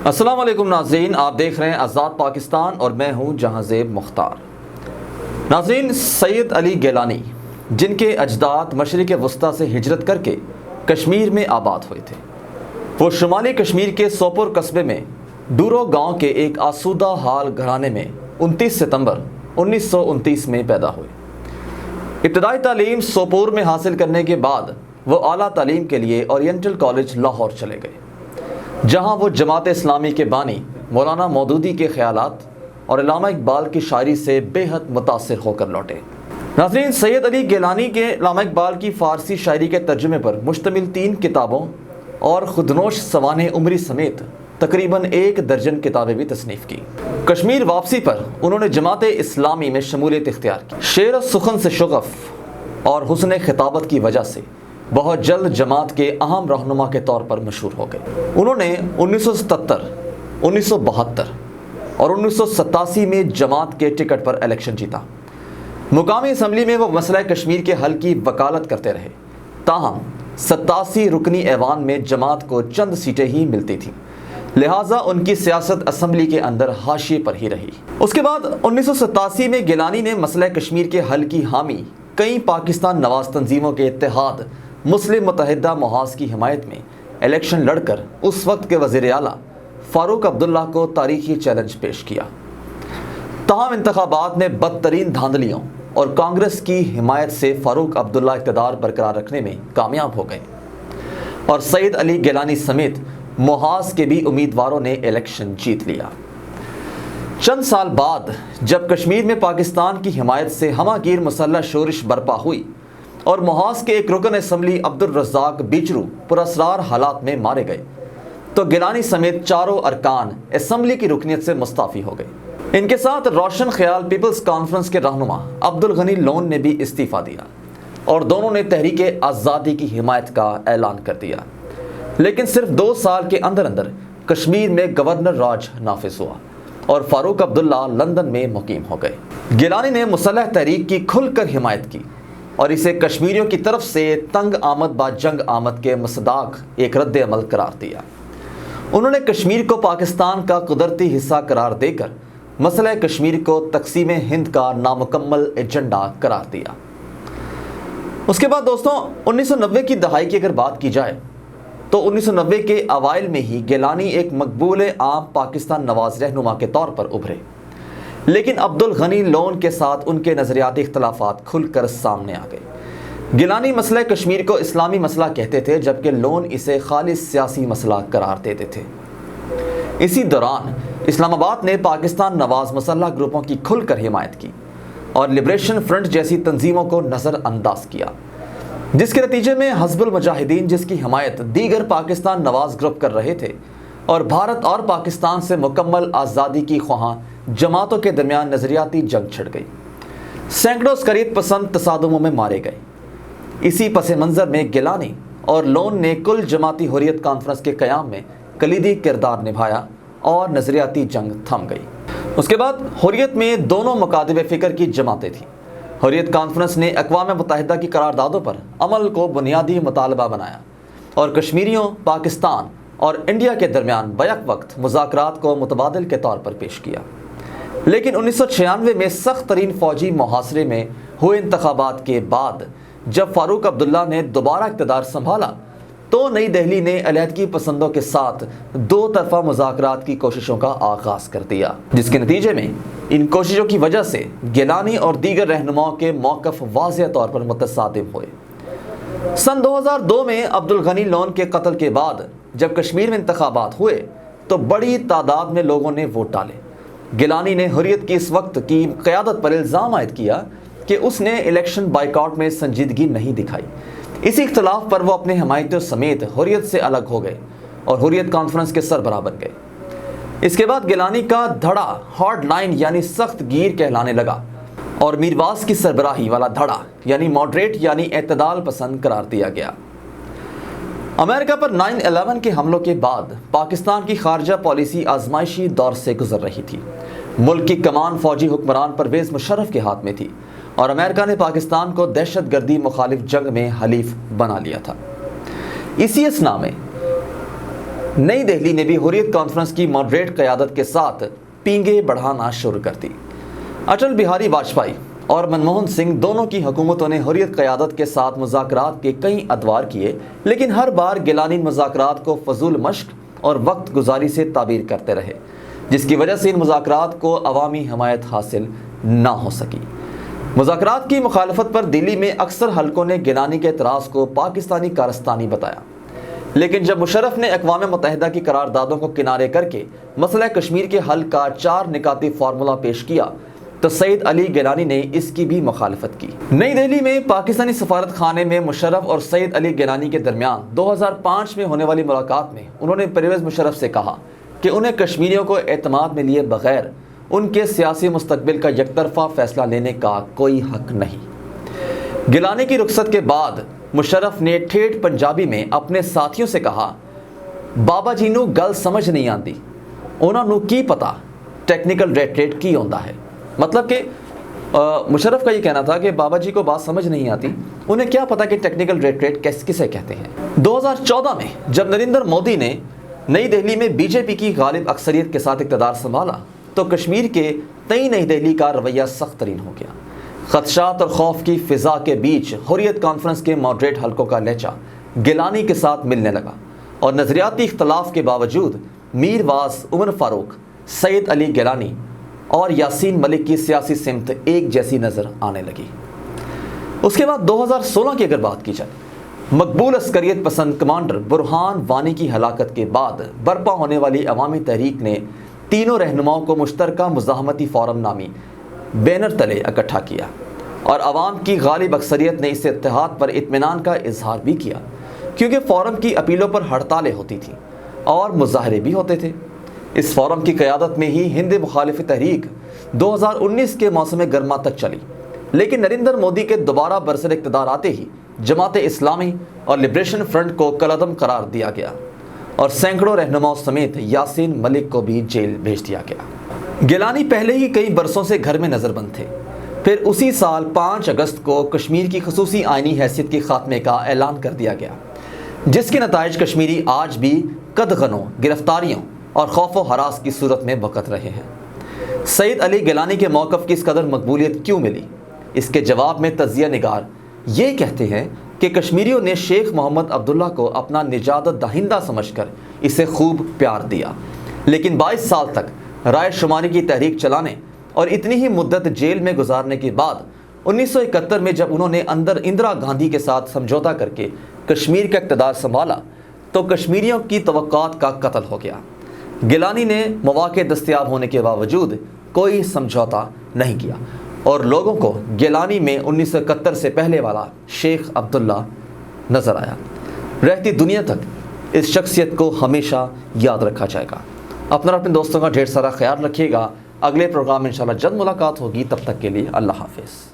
السلام علیکم ناظرین، آپ دیکھ رہے ہیں آزاد پاکستان اور میں ہوں جہاں زیب مختار۔ ناظرین، سید علی گیلانی جن کے اجداد مشرق وسطیٰ سے ہجرت کر کے کشمیر میں آباد ہوئے تھے، وہ شمالی کشمیر کے سوپور قصبے میں ڈورو گاؤں کے ایک آسودہ حال گھرانے میں 29 ستمبر 1929 میں پیدا ہوئے۔ ابتدائی تعلیم سوپور میں حاصل کرنے کے بعد وہ اعلیٰ تعلیم کے لیے اورینٹل کالج لاہور چلے گئے، جہاں وہ جماعت اسلامی کے بانی مولانا مودودی کے خیالات اور علامہ اقبال کی شاعری سے بے حد متاثر ہو کر لوٹے۔ ناظرین، سید علی گیلانی کے علامہ اقبال کی فارسی شاعری کے ترجمے پر مشتمل 3 کتابوں اور خودنوش سوانح عمری سمیت تقریباً 1 درجن کتابیں بھی تصنیف کی۔ کشمیر واپسی پر انہوں نے جماعت اسلامی میں شمولیت اختیار کی۔ شعر و سخن سے شغف اور حسن خطابت کی وجہ سے بہت جلد جماعت کے اہم رہنما کے طور پر مشہور ہو گئے۔ انہوں نے 1977، 1972 اور 1987 میں جماعت کے ٹکٹ پر الیکشن جیتا۔ مقامی اسمبلی میں وہ مسئلہ کشمیر کے حل کی وکالت کرتے رہے، تاہم 87 رکنی ایوان میں جماعت کو چند سیٹیں ہی ملتی تھیں، لہٰذا ان کی سیاست اسمبلی کے اندر حاشیے پر ہی رہی۔ اس کے بعد 1987 میں گیلانی نے مسئلہ کشمیر کے حل کی حامی کئی پاکستان نواز تنظیموں کے اتحاد مسلم متحدہ محاذ کی حمایت میں الیکشن لڑ کر اس وقت کے وزیر اعلیٰ فاروق عبداللہ کو تاریخی چیلنج پیش کیا، تاہم انتخابات میں بدترین دھاندلیوں اور کانگریس کی حمایت سے فاروق عبداللہ اقتدار برقرار رکھنے میں کامیاب ہو گئے اور سید علی گیلانی سمیت محاذ کے بھی امیدواروں نے الیکشن جیت لیا۔ چند سال بعد جب کشمیر میں پاکستان کی حمایت سے ہمہ گیر مسلح شورش برپا ہوئی اور محاذ کے ایک رکن اسمبلی عبدالرزاق بیچرو پراسرار حالات میں مارے گئے، تو گیلانی سمیت چاروں ارکان اسمبلی کی رکنیت سے مستعفی ہو گئے۔ ان کے ساتھ روشن خیال پیپلز کانفرنس کے رہنما عبدالغنی لون نے بھی استعفیٰ دیا اور دونوں نے تحریک آزادی کی حمایت کا اعلان کر دیا، لیکن صرف 2 سال کے اندر اندر کشمیر میں گورنر راج نافذ ہوا اور فاروق عبداللہ لندن میں مقیم ہو گئے۔ گیلانی نے مسلح تحریک کی کھل کر حمایت کی اور اسے کشمیریوں کی طرف سے تنگ آمد با جنگ آمد کے مصداق ایک رد عمل قرار دیا۔ انہوں نے کشمیر کو پاکستان کا قدرتی حصہ قرار دے کر مسئلہ کشمیر کو تقسیم ہند کا نامکمل ایجنڈا قرار دیا۔ اس کے بعد دوستوں، 1990 کی دہائی کی اگر بات کی جائے تو 1990 کے اوائل میں ہی گیلانی ایک مقبول عام پاکستان نواز رہنما کے طور پر ابھرے، لیکن عبدالغنی لون کے ساتھ ان کے نظریاتی اختلافات کھل کر سامنے آ گئے۔ گیلانی مسئلہ کشمیر کو اسلامی مسئلہ کہتے تھے، جبکہ لون اسے خالص سیاسی مسئلہ قرار دیتے تھے۔ اسی دوران اسلام آباد نے پاکستان نواز مسلح گروپوں کی کھل کر حمایت کی اور لبریشن فرنٹ جیسی تنظیموں کو نظر انداز کیا، جس کے نتیجے میں حزب المجاہدین، جس کی حمایت دیگر پاکستان نواز گروپ کر رہے تھے، اور بھارت اور پاکستان سے مکمل آزادی کی خواہاں جماعتوں کے درمیان نظریاتی جنگ چھڑ گئی۔ سینکڑوں عسکریت پسند تصادموں میں مارے گئے۔ اسی پس منظر میں گیلانی اور لون نے کل جماعتی حریت کانفرنس کے قیام میں کلیدی کردار نبھایا اور نظریاتی جنگ تھم گئی۔ اس کے بعد حریت میں دونوں مکاتب فکر کی جماعتیں تھیں۔ حریت کانفرنس نے اقوام متحدہ کی قراردادوں پر عمل کو بنیادی مطالبہ بنایا اور کشمیریوں، پاکستان اور انڈیا کے درمیان بیک وقت مذاکرات کو متبادل کے طور پر پیش کیا، لیکن 1996 میں سخت ترین فوجی محاصرے میں ہوئے انتخابات کے بعد جب فاروق عبداللہ نے دوبارہ اقتدار سنبھالا تو نئی دہلی نے علیحدگی پسندوں کے ساتھ 2 طرفہ مذاکرات کی کوششوں کا آغاز کر دیا، جس کے نتیجے میں ان کوششوں کی وجہ سے گیلانی اور دیگر رہنماؤں کے موقف واضح طور پر متصادم ہوئے۔ سن 2002 میں عبدالغنی لون کے قتل کے بعد جب کشمیر میں انتخابات ہوئے تو بڑی تعداد میں لوگوں نے ووٹ ڈالے۔ گیلانی نے حریت کی اس وقت کی قیادت پر الزام عائد کیا کہ اس نے الیکشن بائیکاٹ میں سنجیدگی نہیں دکھائی۔ اسی اختلاف پر وہ اپنے حمایتیوں سمیت حریت سے الگ ہو گئے اور حریت کانفرنس کے سربراہ بن گئے۔ اس کے بعد گیلانی کا دھڑا ہارڈ لائن یعنی سخت گیر کہلانے لگا اور میرواز کی سربراہی والا دھڑا یعنی ماڈریٹ یعنی اعتدال پسند قرار دیا گیا۔ امریکہ پر 9/11 کے حملوں کے بعد پاکستان کی خارجہ پالیسی آزمائشی دور سے گزر رہی تھی۔ ملک کی کمان فوجی حکمران پرویز مشرف کے ہاتھ میں تھی اور امریکہ نے پاکستان کو دہشت گردی مخالف جنگ میں حلیف بنا لیا تھا۔ اسی اسنا میں نئی دہلی نے بھی حریت کانفرنس کی ماڈریٹ قیادت کے ساتھ پینگیں بڑھانا شروع کر دی۔ اٹل بہاری واجپئی اور منموہن سنگھ دونوں کی حکومتوں نے حریت قیادت کے ساتھ مذاکرات کے کئی ادوار کیے، لیکن ہر بار گیلانی مذاکرات کو فضول مشق اور وقت گزاری سے تعبیر کرتے رہے، جس کی وجہ سے ان مذاکرات کو عوامی حمایت حاصل نہ ہو سکی۔ مذاکرات کی مخالفت پر دلی میں اکثر حلقوں نے گیلانی کے اعتراض کو پاکستانی کارستانی بتایا، لیکن جب مشرف نے اقوام متحدہ کی قراردادوں کو کنارے کر کے مسئلہ کشمیر کے حل کا 4 نکاتی فارمولہ پیش کیا تو سید علی گیلانی نے اس کی بھی مخالفت کی۔ نئی دہلی میں پاکستانی سفارت خانے میں مشرف اور سید علی گیلانی کے درمیان 2005 میں ہونے والی ملاقات میں انہوں نے پرویز مشرف سے کہا کہ انہیں کشمیریوں کو اعتماد میں لیے بغیر ان کے سیاسی مستقبل کا یک طرفہ فیصلہ لینے کا کوئی حق نہیں۔ گیلانی کی رخصت کے بعد مشرف نے ٹھیٹھ پنجابی میں اپنے ساتھیوں سے کہا، بابا جی نو گل سمجھ نہیں آتی، انہوں نو کی پتا ٹیکنیکل ریٹ کی ہوندا ہے۔ مطلب کہ مشرف کا یہ کہنا تھا کہ بابا جی کو بات سمجھ نہیں آتی، انہیں کیا پتا کہ ٹیکنیکل ریٹ کسے کہتے ہیں۔ 2014 میں جب نریندر مودی نے نئی دہلی میں بی جے پی کی غالب اکثریت کے ساتھ اقتدار سنبھالا تو کشمیر کے تئیں نئی دہلی کا رویہ سخت ترین ہو گیا۔ خدشات اور خوف کی فضا کے بیچ حریت کانفرنس کے ماڈریٹ حلقوں کا لہجہ گیلانی کے ساتھ ملنے لگا اور نظریاتی اختلاف کے باوجود میر واز عمر فاروق، سید علی گیلانی اور یاسین ملک کی سیاسی سمت ایک جیسی نظر آنے لگی۔ اس کے بعد 2016 کی اگر بات کی جائے، مقبول عسکریت پسند کمانڈر برہان وانی کی ہلاکت کے بعد برپا ہونے والی عوامی تحریک نے تینوں رہنماؤں کو مشترکہ مزاحمتی فورم نامی بینر تلے اکٹھا کیا اور عوام کی غالب اکثریت نے اس اتحاد پر اطمینان کا اظہار بھی کیا، کیونکہ فورم کی اپیلوں پر ہڑتالیں ہوتی تھیں اور مظاہرے بھی ہوتے تھے۔ اس فورم کی قیادت میں ہی ہند مخالف تحریک 2019 کے موسم گرما تک چلی، لیکن نریندر مودی کے دوبارہ برسر اقتدار آتے ہی جماعت اسلامی اور لبریشن فرنٹ کو کالعدم قرار دیا گیا اور سینکڑوں رہنماؤں سمیت یاسین ملک کو بھی جیل بھیج دیا گیا۔ گیلانی پہلے ہی کئی برسوں سے گھر میں نظر بند تھے، پھر اسی سال 5 اگست کو کشمیر کی خصوصی آئینی حیثیت کے خاتمے کا اعلان کر دیا گیا، جس کے نتائج کشمیری آج بھی قدغنوں، گرفتاریوں اور خوف و ہراس کی صورت میں بھگت رہے ہیں۔ سید علی گیلانی کے موقف کی اس قدر مقبولیت کیوں ملی؟ اس کے جواب میں تجزیہ نگار یہ کہتے ہیں کہ کشمیریوں نے شیخ محمد عبداللہ کو اپنا نجات دہندہ سمجھ کر اسے خوب پیار دیا، لیکن 22 سال تک رائے شماری کی تحریک چلانے اور اتنی ہی مدت جیل میں گزارنے کے بعد 1971 میں جب انہوں نے اندرا گاندھی کے ساتھ سمجھوتا کر کے کشمیر کا اقتدار سنبھالا تو کشمیریوں کی توقعات کا قتل ہو گیا۔ گیلانی نے مواقع دستیاب ہونے کے باوجود کوئی سمجھوتا نہیں کیا اور لوگوں کو گیلانی میں 1971 سے پہلے والا شیخ عبداللہ نظر آیا۔ رہتی دنیا تک اس شخصیت کو ہمیشہ یاد رکھا جائے گا۔ اپنا اور اپنے دوستوں کا ڈھیر سارا خیال رکھیے گا۔ اگلے پروگرام میں انشاءاللہ جلد ملاقات ہوگی، تب تک کے لیے اللہ حافظ۔